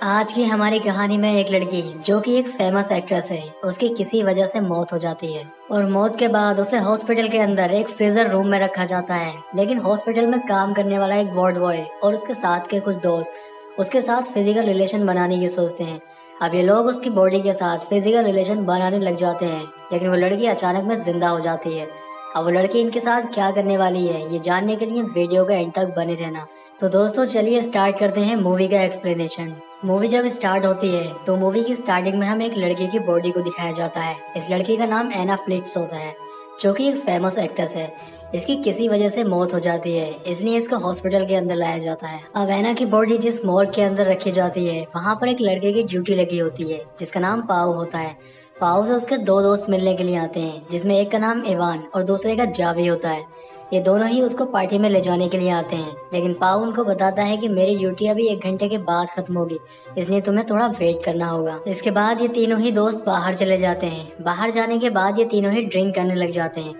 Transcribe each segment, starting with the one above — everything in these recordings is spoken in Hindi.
आज की हमारी कहानी में एक लड़की जो कि एक फेमस एक्ट्रेस है, उसकी किसी वजह से मौत हो जाती है और मौत के बाद उसे हॉस्पिटल के अंदर एक फ्रीजर रूम में रखा जाता है। लेकिन हॉस्पिटल में काम करने वाला एक वार्ड बॉय और उसके साथ के कुछ दोस्त उसके साथ फिजिकल रिलेशन बनाने की सोचते हैं। अब ये लोग उसकी बॉडी के साथ फिजिकल रिलेशन बनाने लग जाते हैं, लेकिन वो लड़की अचानक में जिंदा हो जाती है। अब वो लड़की इनके साथ क्या करने वाली है, ये जानने के लिए वीडियो का एंड तक बने रहना। तो दोस्तों चलिए स्टार्ट करते हैं मूवी का एक्सप्लेनेशन। मूवी जब स्टार्ट होती है तो मूवी की स्टार्टिंग में हमें एक लड़की की बॉडी को दिखाया जाता है। इस लड़की का नाम एना फ्लिक्स होता है, जो कि एक फेमस एक्ट्रेस है। इसकी किसी वजह से मौत हो जाती है, इसलिए इसको हॉस्पिटल के अंदर लाया जाता है। अब एना की बॉडी जिस मॉर्ग के अंदर रखी जाती है, वहाँ पर एक लड़के की ड्यूटी लगी होती है जिसका नाम पाओ होता है। पाओ से उसके दो दोस्त मिलने के लिए आते हैं, जिसमें एक का नाम इवान और दूसरे का जावी होता है। ये दोनों ही उसको पार्टी में ले जाने के लिए आते हैं, लेकिन पाओ उनको बताता है कि मेरी ड्यूटी अभी 1 घंटे के बाद खत्म होगी, इसलिए तुम्हें थोड़ा वेट करना होगा। इसके बाद ये तीनों ही दोस्त बाहर चले जाते हैं। बाहर जाने के बाद ये तीनों ही ड्रिंक करने लग जाते हैं।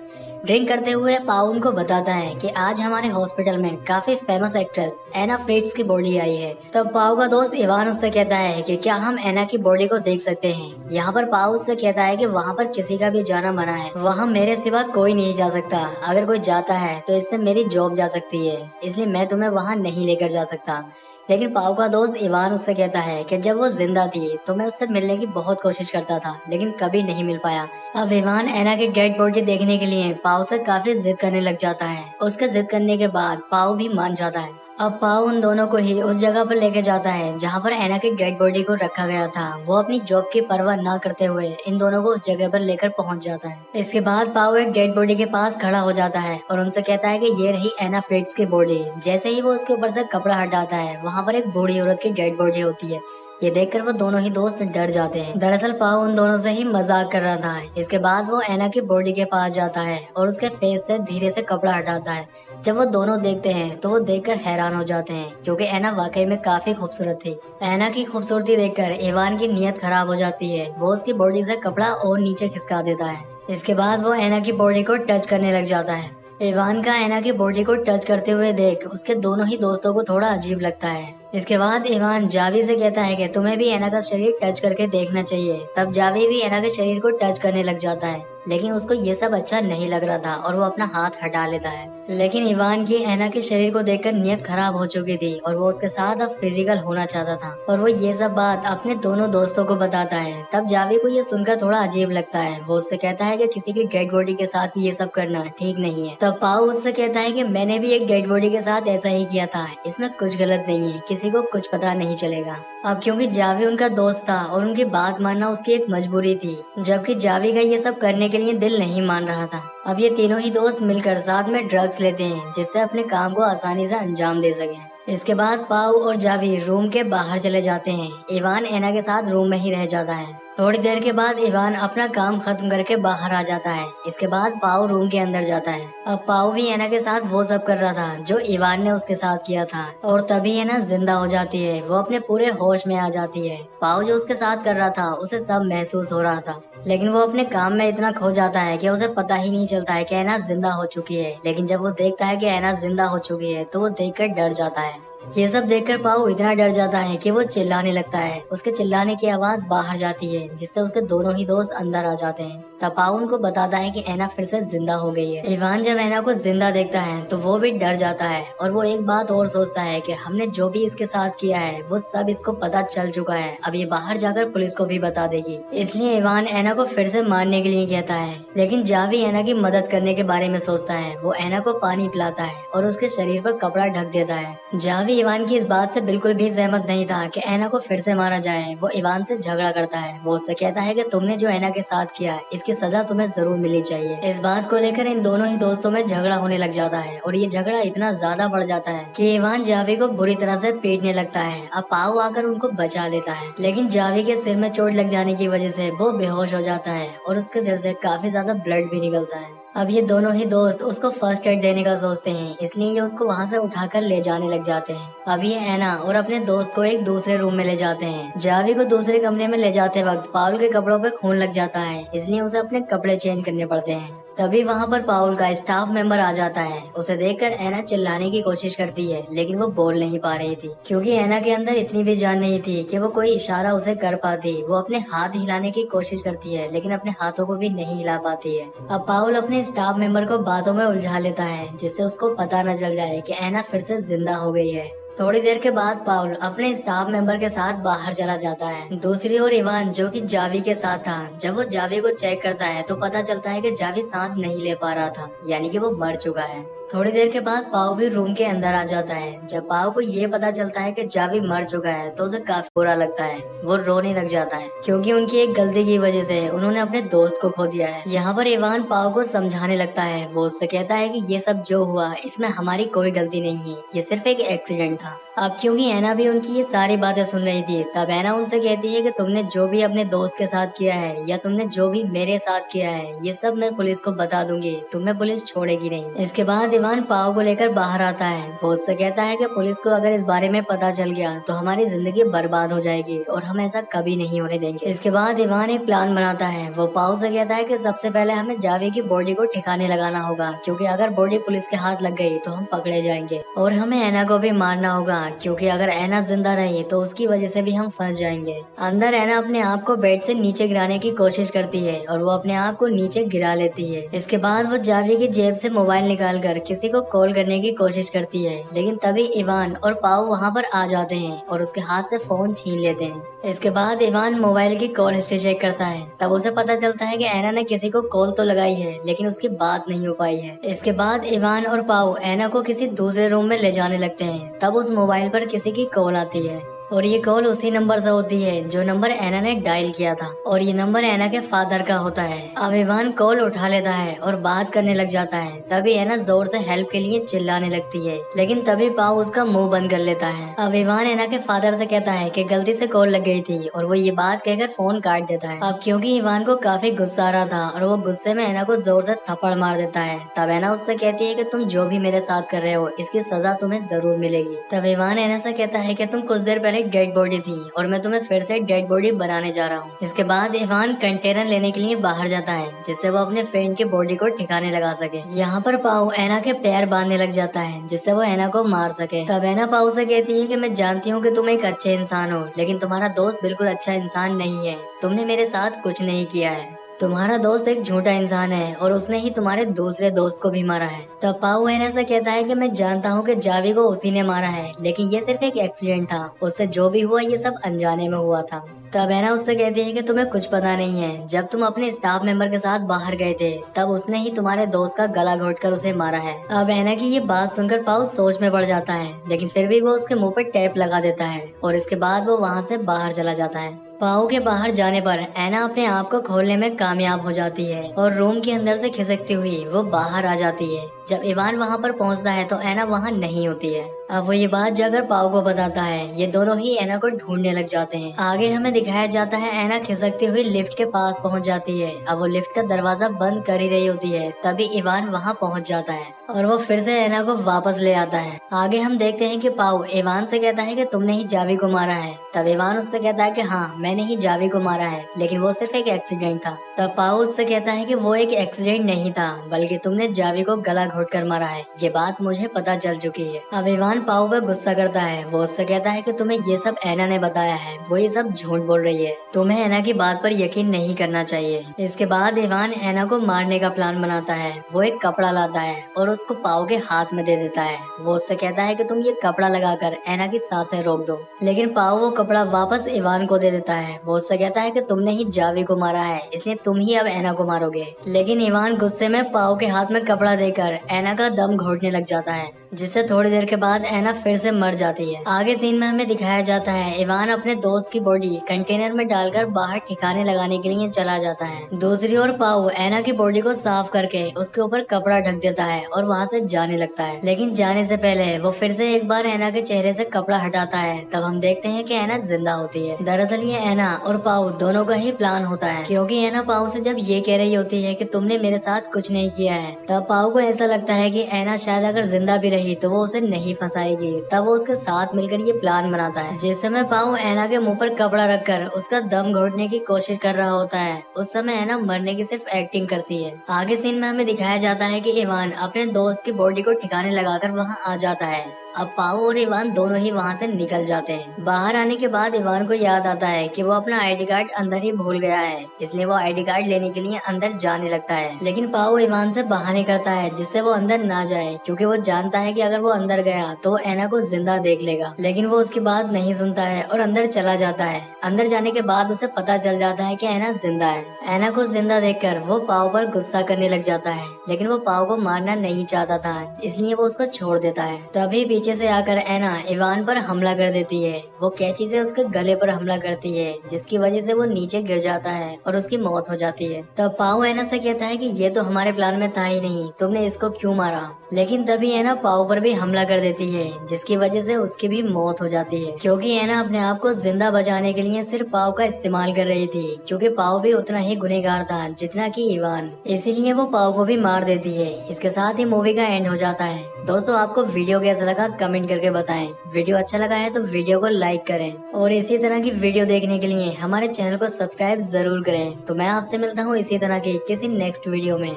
ड्रिंक करते हुए पाओ उनको बताता है कि आज हमारे हॉस्पिटल में काफी फेमस एक्ट्रेस एना फ्रिट्ज की बॉडी आई है। तब पाओ का दोस्त इवान उससे कहता है कि क्या हम एना की बॉडी को देख सकते हैं। यहाँ पर पाओ उससे कहता है कि वहाँ पर किसी का भी जाना मना है, वहाँ मेरे सिवा कोई नहीं जा सकता। अगर कोई जाता है तो इससे मेरी जॉब जा सकती है, इसलिए मैं तुम्हें वहाँ नहीं लेकर जा सकता। लेकिन पाओ का दोस्त इवान उससे कहता है कि जब वो जिंदा थी तो मैं उससे मिलने की बहुत कोशिश करता था, लेकिन कभी नहीं मिल पाया। अब इवान एना की डेड बॉडी देखने के लिए पाओ से काफी जिद करने लग जाता है। उसके जिद करने के बाद पाओ भी मान जाता है। अब पाओ उन दोनों को ही उस जगह पर लेके जाता है जहाँ पर एना की डेड बॉडी को रखा गया था। वो अपनी जॉब की परवाह ना करते हुए इन दोनों को उस जगह पर लेकर पहुंच जाता है। इसके बाद पाओ एक डेड बॉडी के पास खड़ा हो जाता है और उनसे कहता है कि ये रही एना फ्रिट्ज की बॉडी। जैसे ही वो उसके ऊपर से कपड़ा हटाता है, वहाँ पर एक बूढ़ी औरत की डेड बॉडी होती है। ये देखकर वो दोनों ही दोस्त डर जाते हैं। दरअसल पाओ उन दोनों से ही मजाक कर रहा था। इसके बाद वो एना की बॉडी के पास जाता है और उसके फेस से धीरे से कपड़ा हटाता है। जब वो दोनों देखते हैं तो वो देखकर हैरान हो जाते हैं, क्योंकि एना वाकई में काफी खूबसूरत थी। एना की खूबसूरती देखकर इवान की नीयत खराब हो जाती है। वो उसकी बॉडी से कपड़ा और नीचे खिसका देता है। इसके बाद वो एना की बॉडी को टच करने लग जाता है। इवान का एना की बॉडी को टच करते हुए देख उसके दोनों ही दोस्तों को थोड़ा अजीब लगता है। इसके बाद इवान जावी से कहता है कि तुम्हें भी एना का शरीर टच करके देखना चाहिए। तब जावी भी एना के शरीर को टच करने लग जाता है, लेकिन उसको ये सब अच्छा नहीं लग रहा था और वो अपना हाथ हटा लेता है। लेकिन इवान की एना के शरीर को देखकर नीयत खराब हो चुकी थी और वो उसके साथ अब फिजिकल होना चाहता था, और वो ये सब बात अपने दोनों दोस्तों को बताता है। तब जावी को ये सुनकर थोड़ा अजीब लगता है। वो उससे कहता है कि किसी की डेड बॉडी के साथ ये सब करना ठीक नहीं है। तब पाओ उससे कहता है कि मैंने भी एक डेड बॉडी के साथ ऐसा ही किया था, इसमें कुछ गलत नहीं है, किसी को कुछ पता नहीं चलेगा। अब क्योंकि जावी उनका दोस्त था और उनकी बात मानना उसकी एक मजबूरी थी, जबकि जावी का ये सब करने के लिए दिल नहीं मान रहा था। अब ये तीनों ही दोस्त मिलकर साथ में ड्रग्स लेते हैं, जिससे अपने काम को आसानी से अंजाम दे सके। इसके बाद पाओ और जावी रूम के बाहर चले जाते हैं। इवान एना के साथ रूम में ही रह जाता है। थोड़ी देर के बाद इवान अपना काम खत्म करके बाहर आ जाता है। इसके बाद पाओ रूम के अंदर जाता है। अब पाओ भी एना के साथ वो सब कर रहा था जो इवान ने उसके साथ किया था, और तभी एना जिंदा हो जाती है। वो अपने पूरे होश में आ जाती है। पाओ जो उसके साथ कर रहा था उसे सब महसूस हो रहा था, लेकिन वो अपने काम में इतना खो जाता है कि उसे पता ही नहीं चलता है कि एना जिंदा हो चुकी है। लेकिन जब वो देखता है कि एना जिंदा हो चुकी है तो वो देखकर डर जाता है। ये सब देखकर पाओ इतना डर जाता है कि वो चिल्लाने लगता है। उसके चिल्लाने की आवाज बाहर जाती है, जिससे उसके दोनों ही दोस्त अंदर आ जाते हैं। तब पाओ उनको बताता है कि एना फिर से जिंदा हो गई है। इवान जब एना को जिंदा देखता है तो वो भी डर जाता है, और वो एक बात और सोचता है कि हमने जो भी इसके साथ किया है वो सब इसको पता चल चुका है। अब ये बाहर जाकर पुलिस को भी बता देगी, इसलिए इवान एना को फिर से मारने के लिए कहता है। लेकिन जावी एना की मदद करने के बारे में सोचता है। वो एना को पानी पिलाता है और उसके शरीर पर कपड़ा ढक देता है। जावी इवान की इस बात से बिल्कुल भी सहमत नहीं था कि एना को फिर से मारा जाए। वो इवान से झगड़ा करता है। वो उससे कहता है कि तुमने जो एना के साथ किया इसकी सजा तुम्हें जरूर मिलनी चाहिए। इस बात को लेकर इन दोनों ही दोस्तों में झगड़ा होने लग जाता है, और ये झगड़ा इतना ज्यादा बढ़ जाता है कि इवान जावी को बुरी तरह से पीटने लगता है। अब पाओ आकर उनको बचा लेता है, लेकिन जावी के सिर में चोट लग जाने की वजह से वो बेहोश हो जाता है और उसके सिर से काफी ज्यादा ब्लड भी निकलता है। अब ये दोनों ही दोस्त उसको फर्स्ट एड देने का सोचते हैं, इसलिए ये उसको वहाँ से उठाकर ले जाने लग जाते हैं। अब ये एना और अपने दोस्त को एक दूसरे रूम में ले जाते हैं। जावी को दूसरे कमरे में ले जाते वक्त पाउल के कपड़ों पे खून लग जाता है, इसलिए उसे अपने कपड़े चेंज करने पड़ते हैं। तभी वहाँ पर पाउल का स्टाफ मेंबर आ जाता है। उसे देखकर एना चिल्लाने की कोशिश करती है, लेकिन वो बोल नहीं पा रही थी क्योंकि एना के अंदर इतनी भी जान नहीं थी कि वो कोई इशारा उसे कर पाती। वो अपने हाथ हिलाने की कोशिश करती है, लेकिन अपने हाथों को भी नहीं हिला पाती है। अब पाउल अपने स्टाफ मेंबर को बातों में उलझा लेता है, जिससे उसको पता न चल जाए कि एना फिर से जिंदा हो गई है। थोड़ी देर के बाद पाउल अपने स्टाफ मेंबर के साथ बाहर चला जाता है। दूसरी ओर इवान, जो कि जावी के साथ था, जब वो जावी को चेक करता है तो पता चलता है कि जावी सांस नहीं ले पा रहा था, यानी कि वो मर चुका है। थोड़ी देर के बाद पाव भी रूम के अंदर आ जाता है। जब पाव को ये पता चलता है कि जावी मर चुका है तो उसे काफी बुरा लगता है। वो रोने लग जाता है क्योंकि उनकी एक गलती की वजह से उन्होंने अपने दोस्त को खो दिया है। यहाँ पर इवान पाव को समझाने लगता है। वो उससे कहता है कि ये सब जो हुआ इसमें हमारी कोई गलती नहीं है, ये सिर्फ एक एक्सीडेंट था। अब क्योंकि एना भी उनकी ये सारी बातें सुन रही थी, तब एना उनसे कहती है कि तुमने जो भी अपने दोस्त के साथ किया है या तुमने जो भी मेरे साथ किया है, ये सब मैं पुलिस को बता दूंगी, तुम्हें पुलिस छोड़ेगी नहीं। इसके बाद इवान पाव को लेकर बाहर आता है। वो उससे कहता है कि पुलिस को अगर इस बारे में पता चल गया तो हमारी जिंदगी बर्बाद हो जाएगी और हम ऐसा कभी नहीं होने देंगे। इसके बाद इवान एक प्लान बनाता है। वो पाव से कहता है कि सबसे पहले हमें जावी की बॉडी को ठिकाने लगाना होगा, क्योंकि अगर बॉडी पुलिस के हाथ लग गई तो हम पकड़े जाएंगे, और हमें एना को भी मारना होगा क्योंकि अगर एना जिंदा रही तो उसकी वजह से भी हम फंस जाएंगे। अंदर एना अपने आप को बेड से नीचे गिराने की कोशिश करती है और वो अपने आप को नीचे गिरा लेती है। इसके बाद वो जावी की जेब से मोबाइल निकाल कर किसी को कॉल करने की कोशिश करती है, लेकिन तभी इवान और पाव वहाँ पर आ जाते हैं और उसके हाथ से फोन छीन लेते हैं। इसके बाद इवान मोबाइल की कॉल हिस्ट्री चेक करता है। तब उसे पता चलता है कि एना ने किसी को कॉल तो लगाई है, लेकिन उसकी बात नहीं हो पाई है। इसके बाद इवान और पाव एना को किसी दूसरे रूम में ले जाने लगते हैं। तब उस मोबाइल पर किसी की कॉल आती है और ये कॉल उसी नंबर से होती है जो नंबर एना ने डायल किया था, और ये नंबर एना के फादर का होता है। अब इवान कॉल उठा लेता है और बात करने लग जाता है। तभी एना जोर से हेल्प के लिए चिल्लाने लगती है, लेकिन तभी पाव उसका मुंह बंद कर लेता है। अब इवान एना के फादर से कहता है कि गलती से कॉल लग गई थी, और वो ये बात कहकर फोन काट देता है। अब क्योंकि इवान को काफी गुस्सा आ रहा था और वो गुस्से में एना को जोर से थप्पड़ मार देता है। तब एना उससे कहती है कि तुम जो भी मेरे साथ कर रहे हो इसकी सजा तुम्हें जरूर मिलेगी। तब इवान एना से कहता है कि तुम कुछ देर पहले डेड बॉडी थी और मैं तुम्हें फिर से डेड बॉडी बनाने जा रहा हूँ। इसके बाद इवान कंटेनर लेने के लिए बाहर जाता है, जिससे वो अपने फ्रेंड की बॉडी को ठिकाने लगा सके। यहाँ पर पाव एना के पैर बांधने लग जाता है, जिससे वो एना को मार सके। तब एना पाव से कहती है कि मैं जानती हूँ कि तुम एक अच्छे इंसान हो, लेकिन तुम्हारा दोस्त बिल्कुल अच्छा इंसान नहीं है। तुमने मेरे साथ कुछ नहीं किया है। तुम्हारा दोस्त एक झूठा इंसान है और उसने ही तुम्हारे दूसरे दोस्त को भी मारा है। तब पाऊ एना से कहता है कि मैं जानता हूँ कि जावी को उसी ने मारा है, लेकिन ये सिर्फ एक एक्सीडेंट था। उससे जो भी हुआ ये सब अनजाने में हुआ था। तब एना उससे कहती है कि तुम्हें कुछ पता नहीं है। जब तुम अपने स्टाफ मेंबर के साथ बाहर गए थे तब उसने ही तुम्हारे दोस्त का गला घोटकर उसे मारा है। अब एना की ये बात सुनकर पाऊ सोच में पड़ जाता है, लेकिन फिर भी वो उसके मुंह पर टेप लगा देता है और इसके बाद वो वहाँ से बाहर चला जाता है। पाओ के बाहर जाने पर एना अपने आप को खोलने में कामयाब हो जाती है और रूम के अंदर से खिसकती हुई वो बाहर आ जाती है। जब इवान वहाँ पर पहुँचता है तो एना वहाँ नहीं होती है। अब वो ये बात जाकर पाओ को बताता है। ये दोनों ही एना को ढूंढने लग जाते हैं। आगे हमें दिखाया जाता है एना खिसकती हुई लिफ्ट के पास पहुँच जाती है। अब वो लिफ्ट का दरवाजा बंद कर ही रही होती है, तभी इवान वहाँ पहुँच जाता है और वो फिर से एना को वापस ले आता है। आगे हम देखते हैं कि पाओ इवान से कहता है कि तुमने ही जावी को मारा है। तब इवान उससे कहता है कि हाँ, मैंने ही जावी को मारा है, लेकिन वो सिर्फ एक एक्सीडेंट था। तब पाओ उससे कहता है कि वो एक एक्सीडेंट नहीं था, बल्कि तुमने जावी को गला घोट कर मारा है। ये बात मुझे पता चल चुकी है। अब इवान पाओ पर गुस्सा करता है। वो उससे कहता है कि तुम्हें ये सब एना ने बताया है, वो ये सब झूठ बोल रही है। तुम्हें एना की बात पर यकीन नहीं करना चाहिए। इसके बाद इवान एना को मारने का प्लान बनाता है। वो एक कपड़ा लाता है और उसको पाओ के हाथ में दे देता है। वो उससे कहता है कि तुम ये कपड़ा लगाकर एना की सांसें रोक दो, लेकिन पाओ वो कपड़ा वापस इवान को दे देता है। वो उससे कहता है कि तुमने ही जावी को मारा है, इसलिए तुम ही अब एना को मारोगे। लेकिन इवान गुस्से में पाओ के हाथ में कपड़ा देकर एना का दम घोटने लग जाता है, जिससे थोड़ी देर के बाद एना फिर से मर जाती है। आगे सीन में हमें दिखाया जाता है इवान अपने दोस्त की बॉडी कंटेनर में डालकर बाहर ठिकाने लगाने के लिए चला जाता है। दूसरी ओर पाओ एना की बॉडी को साफ करके उसके ऊपर कपड़ा ढक देता है और वहाँ से जाने लगता है। लेकिन जाने से पहले वो फिर से एक बार एना के चेहरे से कपड़ा हटाता है। तब हम देखते हैं कि एना जिंदा होती है। दरअसल ये एना और पाओ दोनों का ही प्लान होता है, क्योंकि एना पाओ से जब ये कह रही होती है कि तुमने मेरे साथ कुछ नहीं किया है, तब पाओ को ऐसा लगता है कि एना शायद अगर जिंदा भी रही रही तो वो उसे नहीं फंसाएगी। तब वो उसके साथ मिलकर ये प्लान बनाता है। जिस समय पाओ ऐना के मुंह पर कपड़ा रखकर उसका दम घोटने की कोशिश कर रहा होता है, उस समय ऐना मरने की सिर्फ एक्टिंग करती है। आगे सीन में हमें दिखाया जाता है कि इवान अपने दोस्त की बॉडी को ठिकाने लगाकर वहाँ आ जाता है। अब पाओ और इवान दोनों ही वहाँ से निकल जाते हैं। बाहर आने के बाद इवान को याद आता है कि वो अपना आईडी कार्ड अंदर ही भूल गया है, इसलिए वो आईडी कार्ड लेने के लिए अंदर जाने लगता है। लेकिन पाओ इवान से बहाने करता है जिससे वो अंदर ना जाए, क्योंकि वो जानता है कि अगर वो अंदर गया तो वो ऐना को जिंदा देख लेगा। लेकिन वो उसकी बात नहीं सुनता है और अंदर चला जाता है। अंदर जाने के बाद उसे पता चल जाता है कि ऐना जिंदा है। ऐना को जिंदा देखकर वो पाओ पर गुस्सा करने लग जाता है, लेकिन वो पाओ को मारना नहीं चाहता था, इसलिए वो उसको छोड़ देता है। तभी पीछे से आकर ऐना इवान पर हमला कर देती है। वो कैंची से उसके गले पर हमला करती है, जिसकी वजह से वो नीचे गिर जाता है और उसकी मौत हो जाती है। तब पाओ ऐना से कहता है कि ये तो हमारे प्लान में था ही नहीं, तुमने इसको क्यों मारा। लेकिन तभी ऐना पाओ पर भी हमला कर देती है, जिसकी वजह से उसकी भी मौत हो जाती है, क्योंकि ऐना अपने आप को जिंदा बचाने के लिए सिर्फ पाओ का इस्तेमाल कर रही थी, क्योंकि पाओ भी उतना ही गुनहगार था जितना कि इवान, इसीलिए वो पाओ को भी मार देती है। इसके साथ ही मूवी का एंड हो जाता है। दोस्तों, आपको वीडियो कैसा लगा कमेंट करके बताएं। वीडियो अच्छा लगा है तो वीडियो को लाइक करें और इसी तरह की वीडियो देखने के लिए हमारे चैनल को सब्सक्राइब जरूर करें। तो मैं आपसे मिलता हूँ इसी तरह की किसी नेक्स्ट वीडियो में।